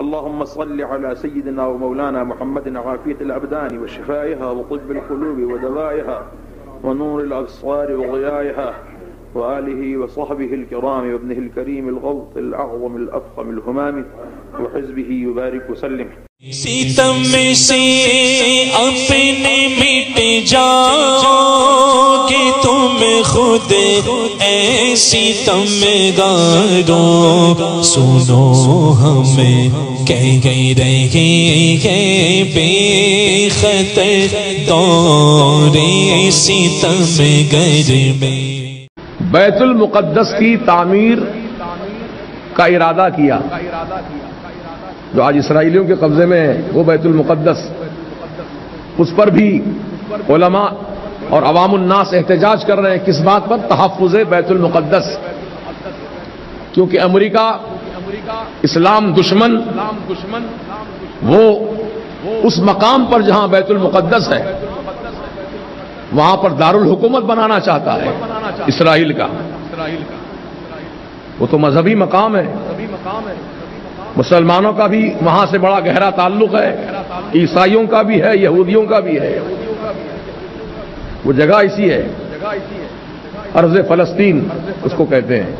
اللهم صل على سيدنا ومولانا محمد عافية الأبدان وشفائها وطب القلوب ودوائها ونور الأبصار وضيائها وآله وصحبه الكرام وابنه الكريم الغوث الأعظم الأفخم الهمام وحزبه يبارك وسلم. ستم سے اپنے مٹ جاؤ کہ تم خود اے ستمگاروں، سنو ہمیں کہہ رہے ہیں بے خطر دور ستمگر میں. بیت المقدس کی تعمیر کا ارادہ کیا جو آج اسرائیلیوں کے قبضے میں ہے، وہ بیت المقدس، اس پر بھی علماء اور عوام الناس احتجاج کر رہے ہیں. کس بات پر؟ تحفظ بیت المقدس. کیونکہ امریکہ اسلام دشمن وہ اس مقام پر جہاں بیت المقدس ہے وہاں پر دارالحکومت بنانا چاہتا ہے اسرائیل کا. وہ تو مذہبی مقام ہے، مسلمانوں کا بھی وہاں سے بڑا گہرا تعلق ہے، عیسائیوں کا بھی ہے، یہودیوں کا بھی ہے. وہ جگہ ایسی ہے، ارض فلسطین اس کو کہتے ہیں.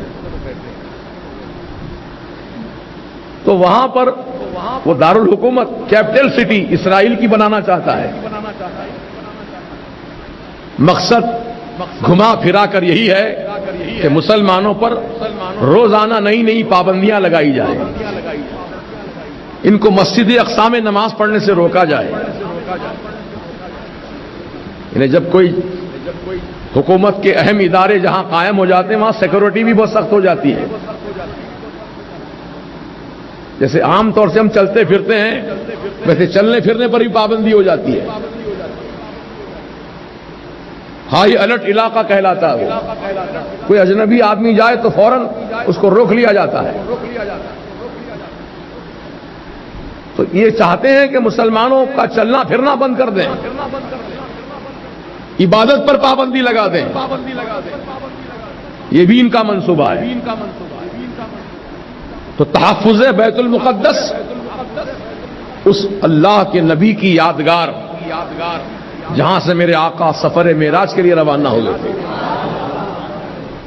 تو وہاں پر وہ دارالحکومت کیپٹل سٹی اسرائیل کی بنانا چاہتا ہے. مقصد گھما پھرا کر یہی ہے کہ مسلمانوں پر روزانہ نئی نئی پابندیاں لگائی جائیں، ان کو مسجد اقصی میں نماز پڑھنے سے روکا جائے. انہیں جب کوئی حکومت کے اہم ادارے جہاں قائم ہو جاتے ہیں وہاں سیکورٹی بھی بہت سخت ہو جاتی ہے. جیسے عام طور سے ہم چلتے پھرتے ہیں ویسے چلنے پھرنے پر بھی پابندی ہو جاتی ہے. ہائی الرٹ علاقہ کہلاتا ہے. کوئی اجنبی آدمی جائے تو فوراً اس کو روک لیا جاتا ہے. تو یہ چاہتے ہیں کہ مسلمانوں کا چلنا پھرنا بند کر دیں، عبادت پر پابندی لگا دیں. یہ بھی ان کا منصوبہ ہے. تو تحفظ بیت المقدس اس اللہ کے نبی کی یادگار جہاں سے میرے آقا سفر معراج کے لیے روانہ ہوئے تھے،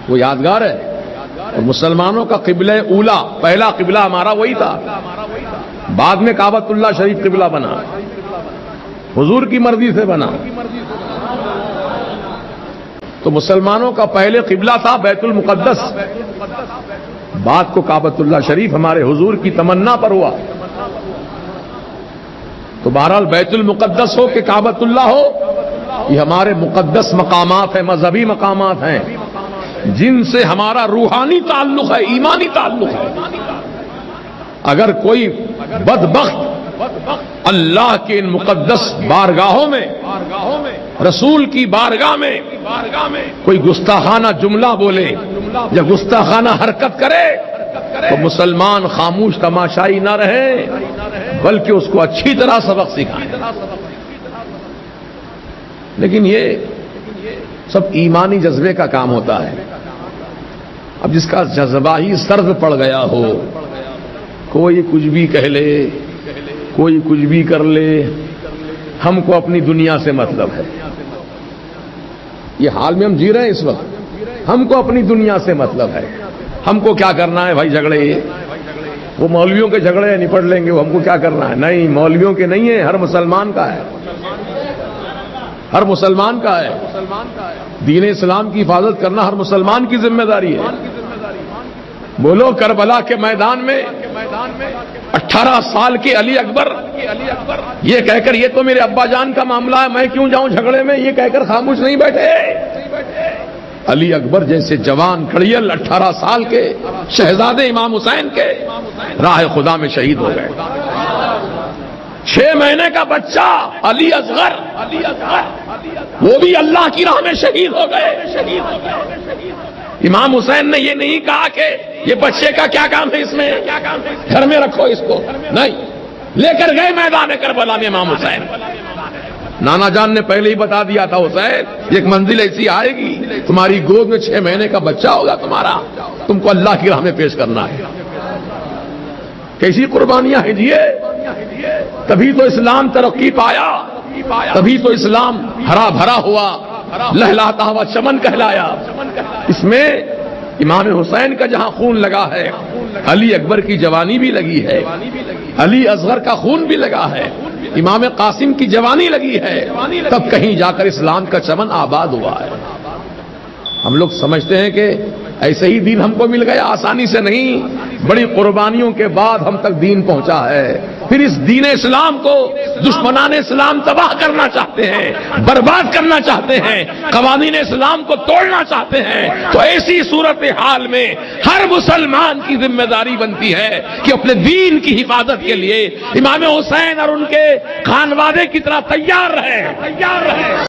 وہ یادگار ہے. اور مسلمانوں کا قبلہ اولا، پہلا قبلہ ہمارا وہی تھا، بعد میں کعبۃ اللہ شریف قبلہ بنا، حضور کی مرضی سے بنا. تو مسلمانوں کا پہلے قبلہ تھا بیت المقدس، بعد کو کعبۃ اللہ شریف ہمارے حضور کی تمنا پر ہوا. تو بہرحال بیت المقدس ہو کہ کعبۃ اللہ ہو، یہ ہمارے مقدس مقامات ہیں، مذہبی مقامات ہیں جن سے ہمارا روحانی تعلق ہے، ایمانی تعلق ہے. اگر کوئی بدبخت اللہ کے ان مقدس بارگاہوں میں، رسول کی بارگاہ میں کوئی گستاخانہ جملہ بولے یا گستاخانہ حرکت کرے تو مسلمان خاموش تماشائی نہ رہے بلکہ اس کو اچھی طرح سبق سکھائیں. لیکن یہ سب ایمانی جذبے کا کام ہوتا ہے. اب جس کا جذبہ ہی سرد پڑ گیا ہو، کوئی کچھ بھی کہہ لے، کوئی کچھ بھی کر لے، ہم کو اپنی دنیا سے مطلب ہے. یہ حال میں ہم جی رہے ہیں اس وقت. ہم کو اپنی دنیا سے مطلب ہے. ہم کو کیا کرنا ہے بھائی جھگڑے؟ وہ مولویوں کے جھگڑے نپٹ لیں گے، وہ ہم کو کیا کرنا ہے؟ نہیں، مولویوں کے نہیں ہے، ہر مسلمان کا ہے، ہر مسلمان کا ہے. دین اسلام کی حفاظت کرنا ہر مسلمان کی ذمہ داری ہے. بولو کربلا کے میدان میں 18 سال کے علی اکبر یہ کہہ کر یہ تو میرے ابا جان کا معاملہ ہے، میں کیوں جاؤں جھگڑے میں، یہ کہہ کر خاموش نہیں بیٹھے. علی اکبر جیسے جوان کھڑیل 18 سال کے شہزادے امام حسین کے راہ خدا میں شہید ہو گئے. 6 مہینے کا بچہ علی اصغر وہ بھی اللہ کی راہ میں شہید ہو گئے. امام حسین نے یہ نہیں کہا کہ یہ بچے کا کیا کام ہے، اس میں گھر میں رکھو اس کو، نہیں، لے کر گئے میدان کربلا میں امام حسین. نانا جان نے پہلے ہی بتا دیا تھا حسین ایک منزل ایسی آئے گی تمہاری گود میں 6 مہینے کا بچہ ہوگا تمہارا، تم کو اللہ کی راہ میں پیش کرنا ہے. کیسی قربانیاں ہیں جی، تبھی تو اسلام ترقی پایا، تبھی تو اسلام ہرا بھرا ہوا، لہلاتا ہوا چمن کہلایا۔ اس میں امام حسین کا جہاں خون لگا ہے، علی اکبر کی جوانی بھی لگی ہے، علی اصغر کا خون بھی لگا ہے، امام قاسم کی جوانی لگی ہے، تب کہیں جا کر اسلام کا چمن آباد ہوا ہے۔ ہم لوگ سمجھتے ہیں کہ ایسے ہی دین ہم کو مل گیا، آسانی سے نہیں، بڑی قربانیوں کے بعد ہم تک دین پہنچا ہے۔ پھر اس دین اسلام کو دشمنان اسلام تباہ کرنا چاہتے ہیں، برباد کرنا چاہتے ہیں، قوانین اسلام کو توڑنا چاہتے ہیں، تو ایسی صورتحال میں ہر مسلمان کی ذمہ داری بنتی ہے کہ اپنے دین کی حفاظت کے لیے امام حسین اور ان کے خانوادے کی طرح تیار رہے۔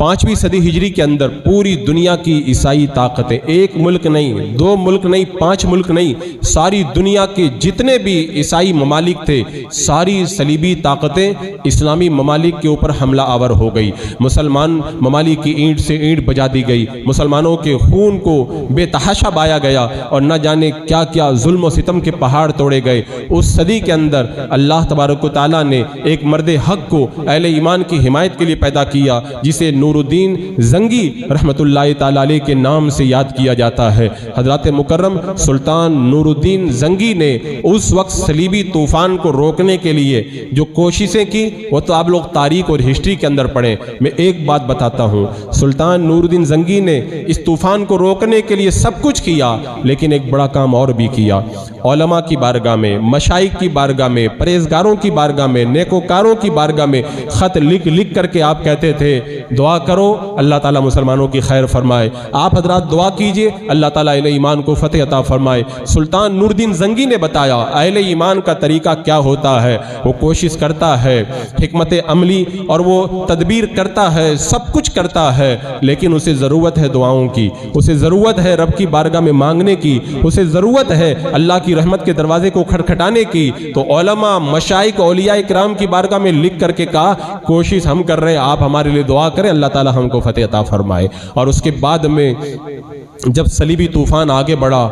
5ویں صدی ہجری کے اندر پوری دنیا کی عیسائی طاقتیں، ایک ملک نہیں، 2 ملک نہیں، 5 ملک نہیں، ساری دنیا کے جتنے بھی عیسائی ممالک تھے، ساری صلیبی طاقتیں اسلامی ممالک کے اوپر حملہ آور ہو گئی۔ مسلمان ممالک کی اینٹ سے اینٹ بجا دی گئی، مسلمانوں کے خون کو بے تحاشا بایا گیا، اور نہ جانے کیا کیا ظلم و ستم کے پہاڑ توڑے گئے۔ اس صدی کے اندر اللہ تبارک و تعالیٰ نے ایک مرد حق کو اہل ایمان کی حمایت کے لیے پیدا کیا، جسے نور الدین زنگی رحمت اللہ تعالیٰ علیہ کے نام سے یاد کیا جاتا ہے۔ حضرات مکرم سلطان نور الدین زنگی نے اس وقت صلیبی طوفان کو روکنے کے لیے جو کوششیں کی، وہ تو آپ لوگ تاریخ اور ہسٹری کے اندر پڑھیں۔ میں ایک بات بتاتا ہوں، سلطان نور الدین زنگی نے اس طوفان کو روکنے کے لیے سب کچھ کیا، لیکن ایک بڑا کام اور بھی کیا۔ علماء کی بارگاہ میں، مشائخ کی بارگاہ میں، پرہیزگاروں کی بارگاہ میں، نیکوکاروں کی بارگاہ میں خط لکھ کر کے آپ کہتے تھے دعا کرو اللہ تعالیٰ مسلمانوں کی خیر فرمائے، آپ حضرات دعا کیجئے اللہ تعالیٰ اہل ایمان کو فتح عطا فرمائے۔ سلطان نور الدین زنگی نے بتایا اہل ایمان کا طریقہ کیا ہوتا ہے، وہ کوشش کرتا ہے، حکمت عملی اور وہ تدبیر کرتا ہے، سب کچھ کرتا ہے، لیکن اسے ضرورت ہے دعاؤں کی، اسے ضرورت ہے رب کی بارگاہ میں مانگنے کی، اسے ضرورت ہے اللہ کی رحمت کے دروازے کو کھٹکھٹانے کی۔ تو علماء، مشائخ، اولیاء اکرام کی بارگاہ میں لکھ کر کے کہا کوشش ہم کر رہے ہیں، آپ ہمارے لیے دعا کریں اللہ تعالیٰ ہم کو فتح عطا فرمائے۔ اور اس کے بعد میں جب صلیبی طوفان آگے بڑھا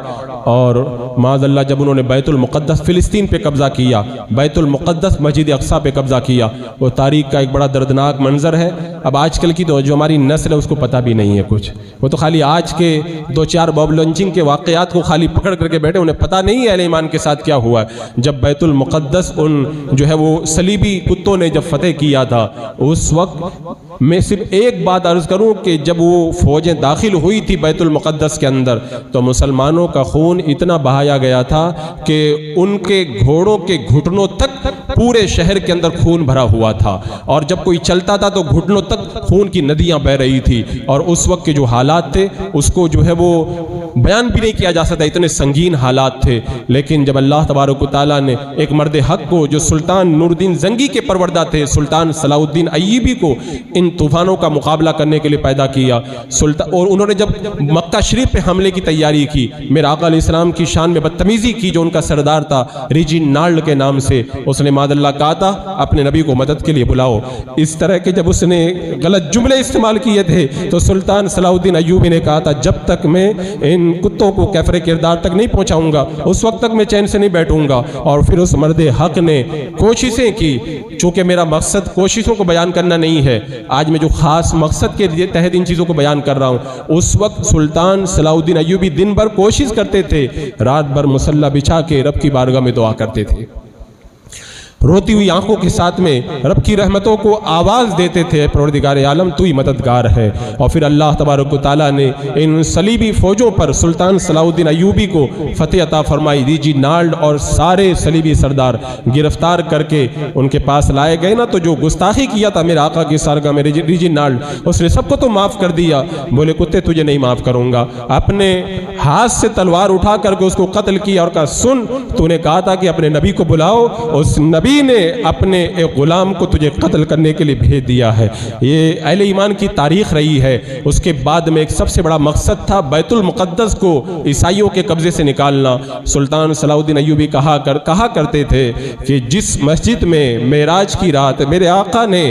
اور معاذ اللہ جب انہوں نے بیت المقدس فلسطین پہ قبضہ کیا، بیت المقدس مسجد اقصیٰ پہ قبضہ کیا، وہ تاریخ کا ایک بڑا دردناک منظر ہے۔ اب آج کل کی جو ہماری نسل ہے اس کو پتہ بھی نہیں ہے کچھ، وہ تو خالی آج کے 2-4 باب لنچنگ کے واقعات کو خالی پکڑ کر کے بیٹھے، انہیں پتہ نہیں ہے اہل ایمان کے ساتھ کیا ہوا ہے۔ جب بیت المقدس ان جو ہے وہ صلیبی کتوں نے جب فتح کیا تھا، اس وقت میں صرف ایک بات عرض کروں کہ جب وہ فوجیں داخل ہوئی تھی بیت المقدس کے اندر تو مسلمانوں کا خون اتنا بہایا گیا تھا کہ ان کے گھوڑوں کے گھٹنوں تک پورے شہر کے اندر خون بھرا ہوا تھا، اور جب کوئی چلتا تھا تو گھٹنوں تک خون کی ندیاں بہ رہی تھی، اور اس وقت کے جو حالات تھے اس کو جو ہے وہ بیان بھی نہیں کیا جا سکتا، اتنے سنگین حالات تھے۔ لیکن جب اللہ تبارک و تعالیٰ نے ایک مرد حق کو جو سلطان نور الدین زنگی کے پروردہ تھے، سلطان صلاح الدین ایوبی کو ان طوفانوں کا مقابلہ کرنے کے لیے پیدا کیا، اور انہوں نے جب مکہ شریف پہ حملے کی تیاری کی، میرے آقا علیہ السلام کی شان میں بدتمیزی کی، جو ان کا سردار تھا ریجینالڈ کے نام سے، اس نے معاذ اللہ کہا تھا اپنے نبی کو مدد کے لیے بلاؤ۔ اس طرح کے جب اس نے غلط جملے استعمال کیے تھے تو سلطان صلاح الدین ایوبی نے کہا تھا جب تک میں ان کتوں کو کیفر کردار تک نہیں پہنچاؤں گا اس وقت تک میں چین سے نہیں بیٹھوں گا۔ اور پھر اس مرد حق نے کوششیں کی، چونکہ میرا مقصد کوششوں کو بیان کرنا نہیں ہے، آج میں جو خاص مقصد کے تحت ان چیزوں کو بیان کر رہا ہوں، اس وقت سلطان صلاح الدین ایوبی دن بھر کوشش کرتے تھے، رات بھر مصلی بچھا کے رب کی بارگاہ میں دعا کرتے تھے، روتی ہوئی آنکھوں کے ساتھ میں رب کی رحمتوں کو آواز دیتے تھے پروردگار عالم تو ہی مددگار ہے۔ اور پھر اللہ تبارک و تعالیٰ نے ان صلیبی فوجوں پر سلطان صلاح الدین ایوبی کو فتح عطا فرمائی، ریجینالڈ اور سارے صلیبی سردار گرفتار کر کے ان کے پاس لائے گئے نا، تو جو گستاخی کیا تھا میرے آقا کی سارگاہ میں ریجینالڈ، اس نے سب کو تو معاف کر دیا، بولے کتے تجھے نہیں معاف کروں گا، اپنے ہاتھ سے تلوار اٹھا کر کے اس کو قتل کیا اور کہا سن تو نے کہا تھا کہ اپنے نبی کو بلاؤ، اس نبی نبی نے اپنے ایک غلام کو تجھے قتل کرنے کے لیے بھیج دیا ہے۔ یہ اہل ایمان کی تاریخ رہی ہے۔ اس کے بعد میں ایک سب سے بڑا مقصد تھا بیت المقدس کو عیسائیوں کے قبضے سے نکالنا۔ سلطان صلاح الدین ایوبی کہا کرتے تھے کہ جس مسجد میں معراج کی رات میرے آقا نے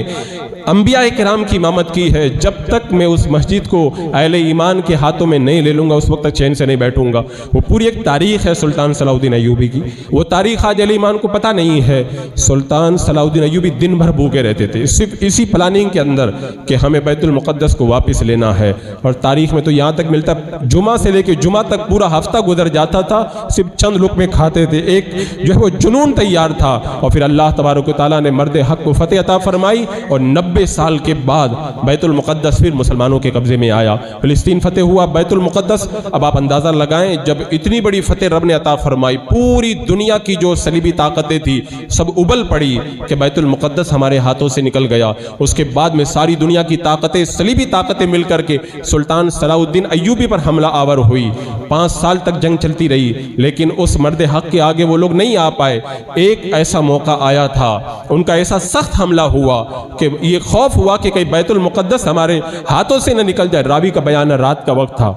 انبیاء کرام کی امامت کی ہے، جب تک میں اس مسجد کو اہل ایمان کے ہاتھوں میں نہیں لے لوں گا اس وقت تک چین سے نہیں بیٹھوں گا۔ وہ پوری ایک تاریخ ہے سلطان صلاح الدین ایوبی کی، وہ تاریخ آج اہل ایمان کو پتہ نہیں ہے۔ سلطان صلاح الدین ایوبی دن بھر بھوکے رہتے تھے صرف اسی پلاننگ کے اندر کہ ہمیں بیت المقدس کو واپس لینا ہے، اور تاریخ میں تو یہاں تک ملتا جمعہ سے لے کے جمعہ تک پورا ہفتہ گزر جاتا تھا، صرف چند لقمے کھاتے تھے۔ ایک جو ہے وہ جنون تیار تھا، اور پھر اللہ تبارک و تعالیٰ نے مرد حق کو فتح عطا فرمائی، اور 90 سال کے بعد بیت المقدس پھر مسلمانوں کے قبضے میں آیا، فلسطین فتح ہوا، بیت المقدس۔ اب آپ اندازہ لگائیں جب اتنی بڑی فتح رب نے عطا فرمائی، پوری دنیا کی جو صلیبی طاقتیں تھی سب ابل پڑی کہ بیت المقدس ہمارے ہاتھوں سے نکل گیا۔ اس کے بعد میں ساری دنیا کی طاقتیں، صلیبی طاقتیں مل کر کے سلطان صلاح الدین ایوبی پر حملہ آور ہوئی۔ 5 سال تک جنگ چلتی رہی، لیکن اس مرد حق کے آگے وہ لوگ نہیں آ پائے۔ ایک ایسا موقع آیا تھا، ان کا ایسا سخت حملہ ہوا کہ یہ خوف ہوا کہ کہیں بیت المقدس ہمارے ہاتھوں سے نہ نکل جائے۔ راوی کا بیان ہے رات کا وقت تھا،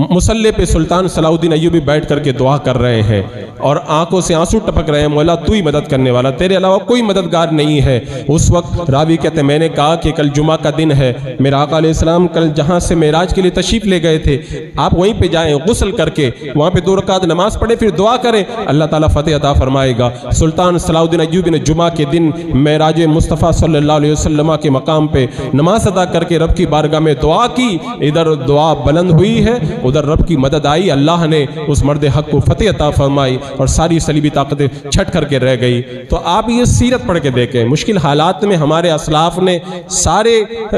مصلی پہ سلطان صلاح الدین ایوبی بیٹھ کر کے دعا کر رہے ہیں اور آنکھوں سے آنسو ٹپک رہے ہیں، مولا تو ہی مدد کرنے والا، تیرے علاوہ کوئی مددگار نہیں ہے۔ اس وقت راوی کہتے ہیں میں نے کہا کہ کل جمعہ کا دن ہے، میرا آقا علیہ السلام کل جہاں سے معراج کے لیے تشریف لے گئے تھے، آپ وہیں پہ جائیں، غسل کر کے وہاں پہ 2 رکعت نماز پڑھیں، پھر دعا کریں، اللہ تعالیٰ فتح عطا فرمائے گا۔ سلطان صلاح الدین ایوبی نے جمعہ کے دن معراج مصطفیٰ صلی اللہ علیہ وسلم کے مقام پہ نماز ادا کر کے رب کی بارگاہ میں دعا کی۔ ادھر دعا بلند ہوئی ہے، ادھر رب کی مدد آئی، اللہ نے اس مرد حق کو فتح عطا فرمائی اور ساری صلیبی طاقتیں چھٹ کر کے رہ گئی۔ تو آپ یہ سیرت پڑھ کے دیکھیں، مشکل حالات میں ہمارے اسلاف نے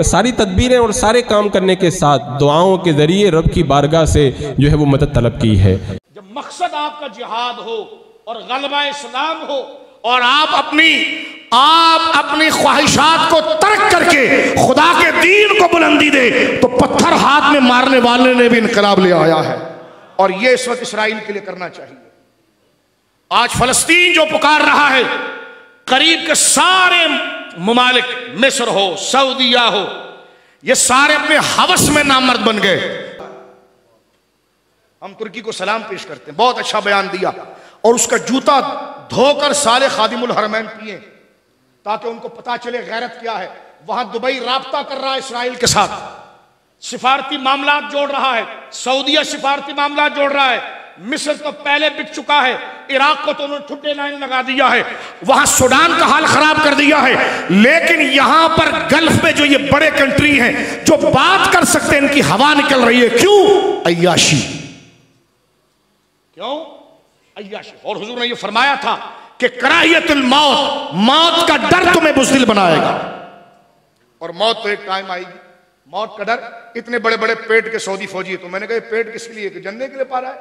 ساری تدبیریں اور سارے کام کرنے کے ساتھ دعاؤں کے ذریعے رب کی بارگاہ سے جو ہے وہ مدد طلب کی ہے۔ جب مقصد آپ کا جہاد ہو اور غلبہ اسلام ہو اور آپ اپنی خواہشات کو ترک کر کے خدا کے دین کو بلندی دے، تو پتھر ہاتھ میں مارنے والے نے بھی انقلاب لے آیا ہے، اور یہ اس وقت اسرائیل کے لیے کرنا چاہیے۔ آج فلسطین جو پکار رہا ہے، قریب کے سارے ممالک، مصر ہو، سعودیہ ہو، یہ سارے اپنے ہوس میں نامرد بن گئے۔ ہم ترکی کو سلام پیش کرتے ہیں، بہت اچھا بیان دیا، اور اس کا جوتا دھو کر سارے خادم الحرمین پیئے تاکہ ان کو پتا چلے غیرت کیا ہے۔ وہاں دبئی رابطہ کر رہا ہے اسرائیل کے ساتھ، سفارتی معاملات جوڑ رہا ہے، سعودیہ سفارتی معاملات جوڑ رہا ہے، مصر تو پہلے بک چکا ہے، عراق کو تو انہوں نے ٹھڈے لائن لگا دیا ہے، وہاں سوڈان کا حال خراب کر دیا ہے۔ لیکن یہاں پر گلف میں جو یہ بڑے کنٹری ہیں جو بات کر سکتے ہیں، ان کی ہوا نکل رہی ہے۔ کیوں؟ عیاشی، کیوں؟ عیاشی۔ اور حضور نے یہ فرمایا تھا کہ کراہیت الموت، موت کا ڈر تمہیں بزدل بنائے گا، اور موت تو ایک ٹائم آئے گی۔ موت کا ڈر، اتنے بڑے بڑے پیٹ کے سعودی فوجی ہے، تو میں نے کہا یہ پیٹ کس لیے؟ کہ جننے کے لیے پالا ہے؟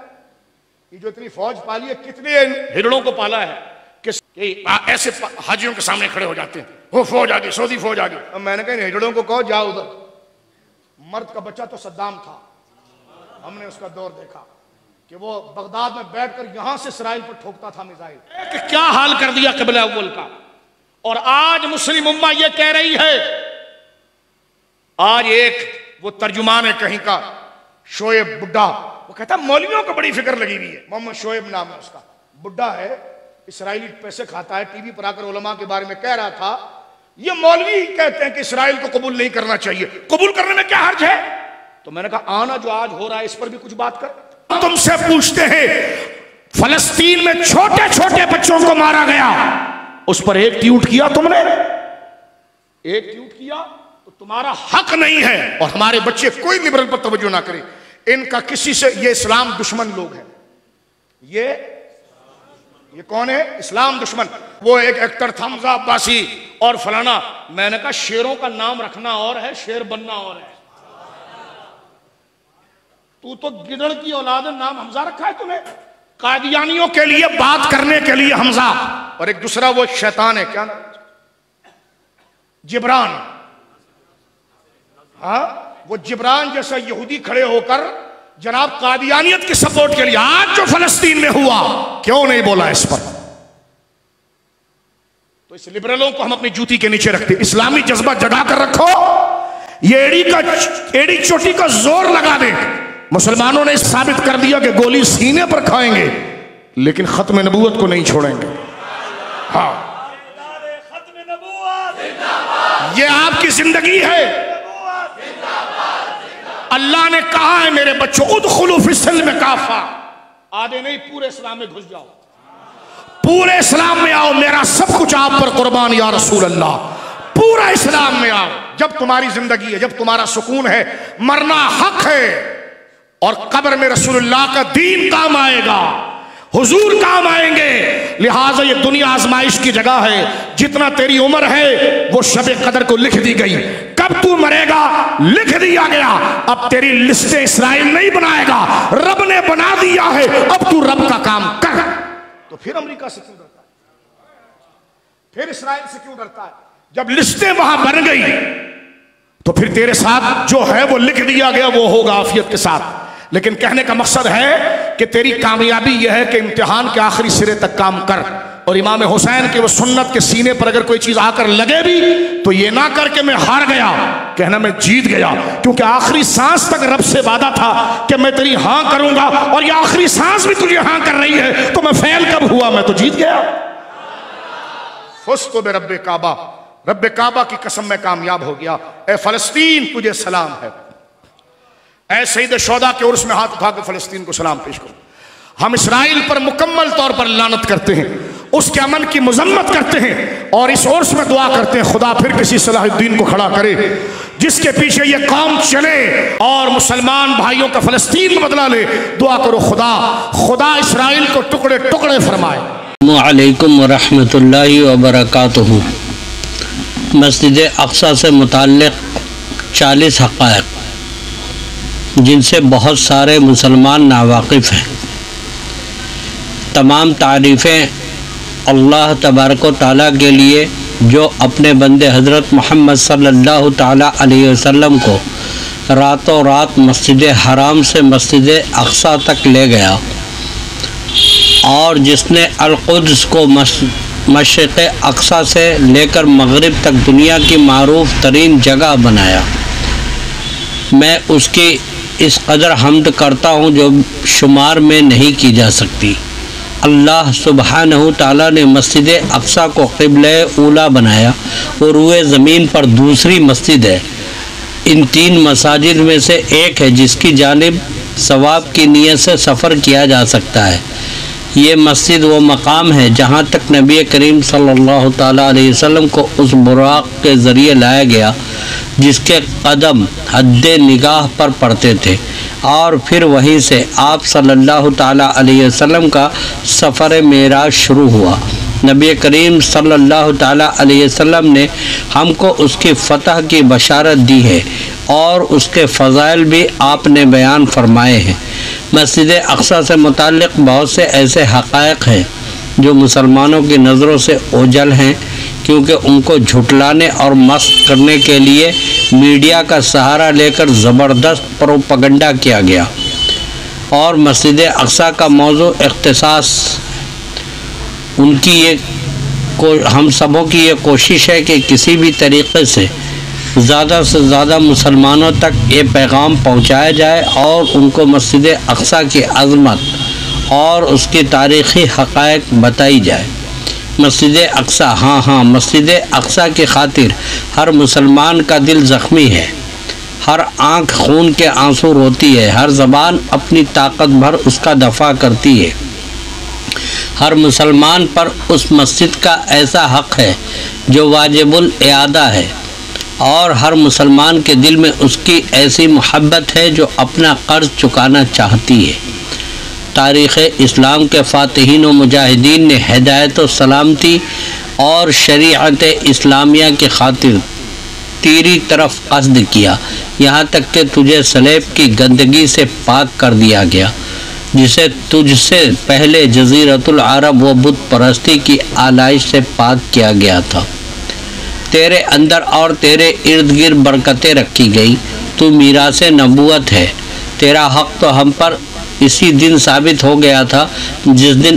یہ جو اتنی فوج پالی ہے، کتنے ہرڑوں کو پالا ہے کہ ایسے حاجیوں کے سامنے کھڑے ہو جاتے ہیں، وہ فوج آگئی، سعودی فوج آگئی۔ اب میں نے کہا ان ہرڑوں کو کہو جاؤ ادھر۔ مرد کا بچہ تو صدام تھا، ہم نے اس کا دور دیکھا کہ وہ بغداد میں بیٹھ کر یہاں سے اسرائیل پر ٹھوکتا تھا میزائل۔ کہ کیا حال کر دیا قبلہ اول کا۔ اور آج مسلم امہ یہ کہہ رہی ہے، آج ایک وہ ترجمان ہے کہیں کا، شعیب بڈھا، وہ کہتا ہے مولویوں کو بڑی فکر لگی ہوئی ہے، محمد شعیب نام ہے اس کا، بڈھا ہے، اسرائیلی پیسے کھاتا ہے، ٹی وی پر آ کر علماء کے بارے میں کہہ رہا تھا یہ مولوی کہتے ہیں کہ اسرائیل کو قبول نہیں کرنا چاہیے، قبول کرنے میں کیا حرج ہے؟ تو میں نے کہا آنا جو آج ہو رہا ہے اس پر بھی کچھ بات کر۔ تم سے پوچھتے ہیں فلسطین میں چھوٹے چھوٹے بچوں کو مارا گیا، اس پر ایک ٹویٹ کیا تم نے، ایک ٹویٹ کیا تو تمہارا حق نہیں ہے۔ اور ہمارے بچے کوئی لبرل پر توجہ نہ کرے، ان کا کسی سے، یہ اسلام دشمن لوگ ہیں، یہ کون ہے؟ اسلام دشمن۔ وہ ایک ایکٹر تھا حمزہ عباسی اور فلانا، میں نے کہا شیروں کا نام رکھنا اور ہے، شیر بننا اور ہے۔ تو گدڑ کی اولاد ہے، نام حمزہ رکھا ہے تمہیں؟ قادیانیوں کے لیے بات کرنے کے لیے حمزہ، اور ایک دوسرا وہ شیطان ہے، کیا نام؟ جبران۔ ہاں وہ جبران جیسا یہودی کھڑے ہو کر جناب قادیانیت کی سپورٹ کے لیے، آج جو فلسطین میں ہوا کیوں نہیں بولا اس پر؟ تو اس لبرلوں کو ہم اپنی جوتی کے نیچے رکھتے. اسلامی جذبہ جگا کر رکھو. یہ ایڑی چوٹی کا زور لگا دیں. مسلمانوں نے ثابت کر دیا کہ گولی سینے پر کھائیں گے لیکن ختم نبوت کو نہیں چھوڑیں گے. ہاں یہ آپ کی زندگی ہے. اللہ نے کہا ہے میرے بچوں ادخلوا فی السلم کافہ. آدھے نہیں پورے اسلام میں گھس جاؤ, پورے اسلام میں آؤ. میرا سب کچھ آپ پر قربان یا رسول اللہ. پورا اسلام میں آؤ. جب تمہاری زندگی ہے, جب تمہارا سکون ہے, مرنا حق ہے اور قبر میں رسول اللہ کا دین کام آئے گا, حضور کام آئیں گے. لہٰذا یہ دنیا آزمائش کی جگہ ہے. جتنا تیری عمر ہے وہ شب قدر کو لکھ دی گئی. کب تو مرے گا لکھ دیا گیا. اب تیری لسٹ اسرائیل نہیں بنائے گا, رب نے بنا دیا ہے. اب تو رب کا کام کر. تو پھر امریکہ سے کیوں ڈرتا ہے, پھر اسرائیل سے کیوں ڈرتا ہے؟ جب لسٹیں وہاں بن گئی تو پھر تیرے ساتھ جو ہے وہ لکھ دیا گیا, وہ ہوگا عافیت کے ساتھ. لیکن کہنے کا مقصد ہے کہ تیری کامیابی یہ ہے کہ امتحان کے آخری سرے تک کام کر. اور امام حسین کے وہ سنت کے سینے پر اگر کوئی چیز آ کر لگے بھی تو یہ نہ کر کے میں ہار گیا, کہنا میں جیت گیا. کیونکہ آخری سانس تک رب سے وعدہ تھا کہ میں تیری ہاں کروں گا, اور یہ آخری سانس بھی تجھے ہاں کر رہی ہے, تو میں فیل کب ہوا, میں تو جیت گیا. فزت برب کعبہ, رب کعبہ کی قسم میں کامیاب ہو گیا. اے فلسطین تجھے سلام ہے. اے سید شہداء کے عرس میں ہاتھ اٹھا کے فلسطین کو سلام پیش کرو. ہم اسرائیل پر مکمل طور پر لعنت کرتے ہیں, اس کے امن کی مذمت کرتے ہیں, اور اس عرس میں دعا کرتے ہیں خدا پھر کسی صلاح الدین کو کھڑا کرے جس کے پیچھے یہ قوم چلے اور مسلمان بھائیوں کا فلسطین میں بدلہ لے. دعا کرو خدا اسرائیل کو ٹکڑے ٹکڑے فرمائے. السلام علیکم ورحمۃ اللہ وبرکاتہ. مسجد اقصی سے متعلق 40 حقائق جن سے بہت سارے مسلمان ناواقف ہیں. تمام تعریفیں اللہ تبارک و تعالیٰ کے لیے جو اپنے بندے حضرت محمد صلی اللہ تعالیٰ علیہ وسلم کو راتوں رات مسجد حرام سے مسجد اقصی تک لے گیا, اور جس نے القدس کو مشرق اقصی سے لے کر مغرب تک دنیا کی معروف ترین جگہ بنایا. میں اس کی اس قدر حمد کرتا ہوں جو شمار میں نہیں کی جا سکتی. اللہ سبحانہ تعالیٰ نے مسجد اقصی کو قبلہ اولا بنایا, اور روئے زمین پر دوسری مسجد ہے. ان 3 مساجد میں سے ایک ہے جس کی جانب ثواب کی نیت سے سفر کیا جا سکتا ہے. یہ مسجد وہ مقام ہے جہاں تک نبی کریم صلی اللہ تعالیٰ علیہ وسلم کو اس براق کے ذریعے لایا گیا جس کے قدم حد نگاہ پر پڑتے تھے, اور پھر وہیں سے آپ صلی اللہ تعالیٰ علیہ وسلم کا سفر معراج شروع ہوا. نبی کریم صلی اللہ تعالیٰ علیہ وسلم نے ہم کو اس کی فتح کی بشارت دی ہے, اور اس کے فضائل بھی آپ نے بیان فرمائے ہیں. مسجد اقصی سے متعلق بہت سے ایسے حقائق ہیں جو مسلمانوں کی نظروں سے اوجھل ہیں, کیونکہ ان کو جھٹلانے اور مسخ کرنے کے لیے میڈیا کا سہارا لے کر زبردست پروپیگنڈا کیا گیا. اور مسجد اقصی کا موضوع اختصاص ان کی ہم سبوں کی یہ کوشش ہے کہ کسی بھی طریقے سے زیادہ مسلمانوں تک یہ پیغام پہنچایا جائے اور ان کو مسجد اقصی کی عظمت اور اس کی تاریخی حقائق بتائی جائے. مسجد اقصی مسجد اقصی کی خاطر ہر مسلمان کا دل زخمی ہے, ہر آنکھ خون کے آنسو روتی ہے, ہر زبان اپنی طاقت بھر اس کا دفاع کرتی ہے. ہر مسلمان پر اس مسجد کا ایسا حق ہے جو واجب الاعادہ ہے, اور ہر مسلمان کے دل میں اس کی ایسی محبت ہے جو اپنا قرض چکانا چاہتی ہے. تاریخ اسلام کے فاتحین و مجاہدین نے ہدایت و سلامتی اور شریعت اسلامیہ کی خاطر تیری طرف قصد کیا, یہاں تک کہ تجھے سلیب کی گندگی سے پاک کر دیا گیا جسے تجھ سے پہلے جزیرۃ العرب و بت پرستی کی آلائش سے پاک کیا گیا تھا. تیرے اندر اور تیرے ارد گرد برکتیں رکھی گئی. تو میراث نبوت ہے. تیرا حق تو ہم پر اسی دن ثابت ہو گیا تھا جس دن